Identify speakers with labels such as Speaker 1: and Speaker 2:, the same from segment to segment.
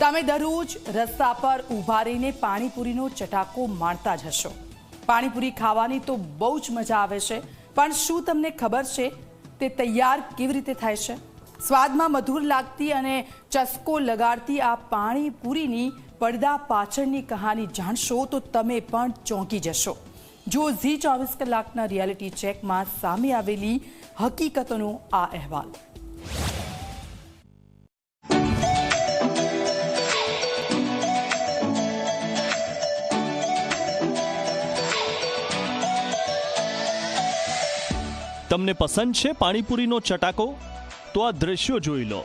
Speaker 1: તમે દરરોજ રસ્તા પર ઊભા રહીને પાણીપુરીનો ચટાકો માણતા જ હશો। પાણીપુરી ખાવાની તો બહુ જ મજા આવે છે, પણ શું તમને ખબર છે તે તૈયાર કેવી રીતે થાય છે? સ્વાદમાં મધુર લાગતી અને ચસ્કો લગાડતી આ પાણીપુરીની પડદા પાછળની કહાની જાણશો તો તમે પણ ચોંકી જશો। જો ઝી 24 કલાકના રિયાલિટી ચેકમાં સામે આવેલી હકીકતોનો આ અહેવાલ।
Speaker 2: તમને પસંદ છે પાણીપુરીનો ચટાકો? તો આ દ્રશ્યો જોઈ લો।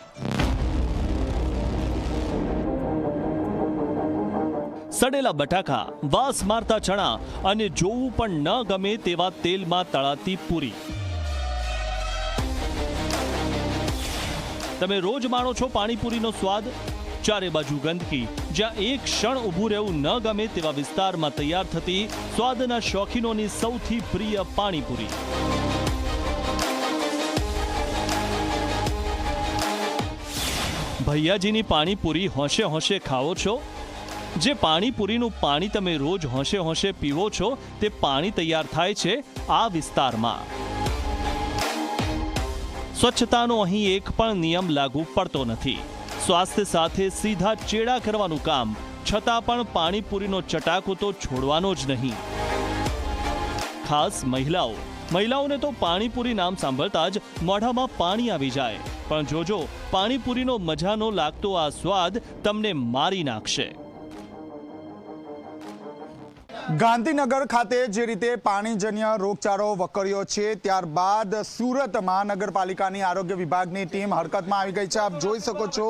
Speaker 2: સડેલા બટાકા, વાસ મારતા ચણા અને જોવું પણ ન ગમે તેવા તેલમાં તળાતી પૂરી। તમે રોજ માણો છો પાણીપુરીનો સ્વાદ? ચારે બાજુ ગંદકી, જ્યાં એક ક્ષણ ઊભું રહેવું ન ગમે તેવા વિસ્તારમાં તૈયાર થતી સ્વાદના શોખીનોની સૌથી પ્રિય પાણીપુરી। ભૈયાજીની પાણીપુરી હોંશે હોંશે ખાઓ છો? જે પાણીપુરીનું પાણી તમે રોજ હોંશે હોંશે પીવો છો તે પાણી તૈયાર થાય છે આ વિસ્તારમાં। સ્વચ્છતાનો અહીં એક પણ નિયમ લાગુ પડતો નથી। સ્વાસ્થ્ય સાથે સીધા ચેડા કરવાનું કામ, છતાં પણ પાણીપુરીનો ચટાકો તો છોડવાનો જ નહીં। ખાસ મહિલાઓને તો પાણીપુરી નામ સાંભળતા જ મોઢામાં પાણી આવી જાય। પણ જોજો, પાણીપુરીનો મજાનો લાગતો આ સ્વાદ તમને મારી નાખશે।
Speaker 3: ગાંધીનગર ખાતે જે રીતે પાણીજન્ય રોગચાળો વકર્યો છે, ત્યારબાદ સુરત મહાનગરપાલિકાની આરોગ્ય વિભાગની ટીમ હરકતમાં આવી ગઈ છે। આપ જોઈ શકો છો,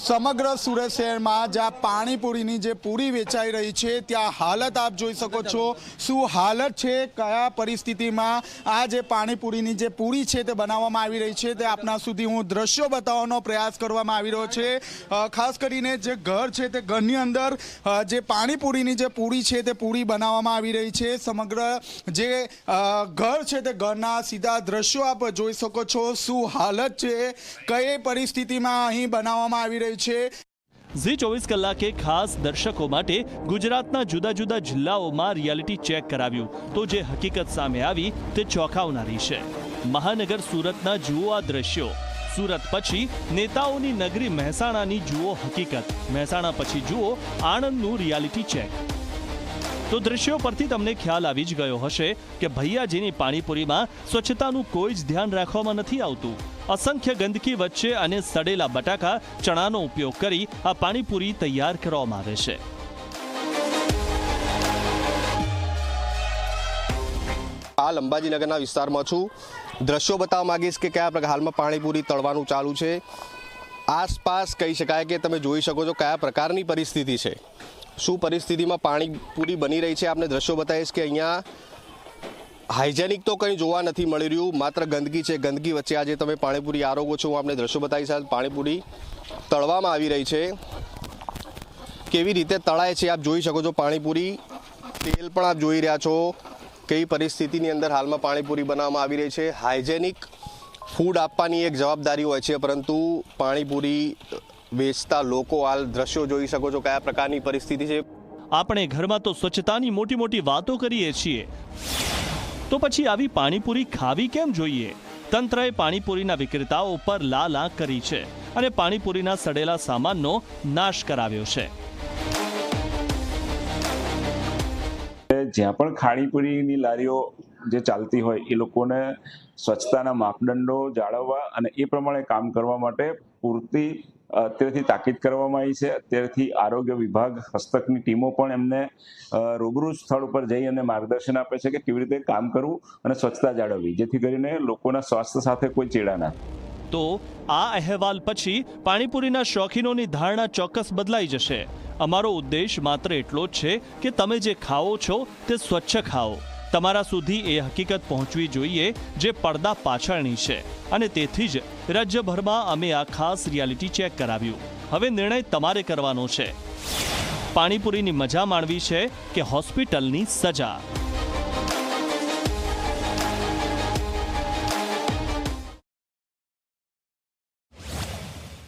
Speaker 3: સમગ્ર સુરત શહેરમાં જ્યાં પાણીપુરીની જે પૂરી વેચાઈ રહી છે ત્યાં હાલત આપ જોઈ શકો છો। શું હાલત છે, કયા પરિસ્થિતિમાં આ જે પાણીપુરીની જે પૂરી છે તે બનાવવામાં આવી રહી છે, તે આપના સુધી હું દ્રશ્યો બતાવવાનો પ્રયાસ કરવામાં આવી રહ્યો છે। ખાસ કરીને જે ઘર છે તે ઘરની અંદર જે પાણીપુરીની જે પૂરી છે તે પૂરી બનાવવામાં આવી રહી છે। સમગ્ર જે ઘર છે તે ઘરના સીધા દ્રશ્યો આપ જોઈ શકો છો। શું હાલત છે, કઈ પરિસ્થિતિમાં અહીં બનાવવામાં આવી રહી છે।
Speaker 2: ઝી 24 કલાકે ખાસ દર્શકો માટે ગુજરાતના જુદા જુદા જિલ્લાઓમાં રિયાલિટી ચેક કરાવ્યું તો જે હકીકત સામે આવી તે ચોંકાવનારી છે। મહાનગર સુરતના જુઓ આ દ્રશ્યો। સુરત પછી નેતાઓની નગરી મહેસાણાની જુઓ હકીકત। મહેસાણા પછી જુઓ આણંદનું રિયાલિટી ચેક। તો દ્રશ્યો પરથી તમને ખ્યાલ આવી જ ગયો હશે કે ભૈયાજીની પાણીપુરીમાં સ્વચ્છતાનું કોઈ જ ધ્યાન રાખવામાં નથી આવતું। અસંખ્ય ગંદકી વચ્ચે અને સડેલા બટાકા, ચણાનો ઉપયોગ કરી આ પાણીપુરી તૈયાર કરવામાં આવે છે।
Speaker 4: હાલ અંબાજીનગરના વિસ્તારમાં છું। દ્રશ્યો બતાવવા માંગીશ કે કયા પ્રકાર હાલમાં પાણીપુરી તળવાનું ચાલુ છે। આસપાસ કહી શકાય કે તમે જોઈ શકો છો કયા પ્રકારની પરિસ્થિતિ છે, શું પરિસ્થિતિમાં પાણીપુરી બની રહી છે। આપને દ્રશ્યો બતાવીશ કે અહીંયા હાઇજેનિક તો કંઈ જોવા નથી મળી રહ્યું, માત્ર ગંદકી છે। ગંદકી વચ્ચે આજે તમે પાણીપુરી આરોગો છો। હું આપને દ્રશ્યો બતાવીશ, પાણીપુરી તળવામાં આવી રહી છે, કેવી રીતે તળાય છે આપ જોઈ શકો છો। પાણીપુરી તેલ પણ આપ જોઈ રહ્યા છો, કઈ પરિસ્થિતિની અંદર હાલમાં પાણીપુરી બનાવવામાં આવી રહી છે। હાઇજેનિક ફૂડ આપવાની એક જવાબદારી હોય છે, પરંતુ પાણીપુરી વેચતા લોકો હાલ દ્રશ્યો જોઈ શકો છો કયા પ્રકારની પરિસ્થિતિ છે।
Speaker 2: આપણે ઘરમાં તો સ્વચ્છતાની મોટી મોટી વાતો કરીએ છીએ, તો પછી આવી પાણીપુરી ખાવી કેમ જોઈએ? તંત્રએ પાણીપુરીના વિક્રેતાઓ પર લાલ આંખ કરી છે અને પાણીપુરીના સડેલા સામાનનો નાશ કરાવ્યો છે।
Speaker 5: જ્યાં પણ ખાણીપુરીની લારીઓ જે ચાલતી હોય એ લોકોને સ્વચ્છતાના માપદંડો જાળવવા અને એ પ્રમાણે કામ કરવા માટે પૂરતી અત્યારથી તાકીદ કરવામાં આવી છે। અત્યારથી આરોગ્ય વિભાગ હસ્તકની ટીમો પણ એમને રૂબરૂ સ્થળ ઉપર જઈ અને માર્ગદર્શન આપે છે કે કેવી રીતે કામ કરવું અને સ્વચ્છતા જાળવવી, જેથી કરીને લોકોના સ્વાસ્થ્ય સાથે કોઈ ચેડા ના થાય।
Speaker 2: તો આ અહેવાલ પછી પાણીપુરીના શોખીનોની ધારણા ચોક્કસ બદલાઈ જશે। અમારો ઉદ્દેશ માત્ર એટલો જ છે કે તમે જે ખાઓ છો તે સ્વચ્છ ખાઓ। તમારા સુધી એ હકીકત પહોંચવી જોઈએ જે પડદા પાછળની છે, અને તેથી જ રાજ્યભરમાં અમે આ ખાસ રિયાલિટી ચેક કરાવ્યું। હવે નિર્ણય તમારે કરવાનો છે। પાણીપુરીની મજા માણવી છે કે હોસ્પિટલની સજા?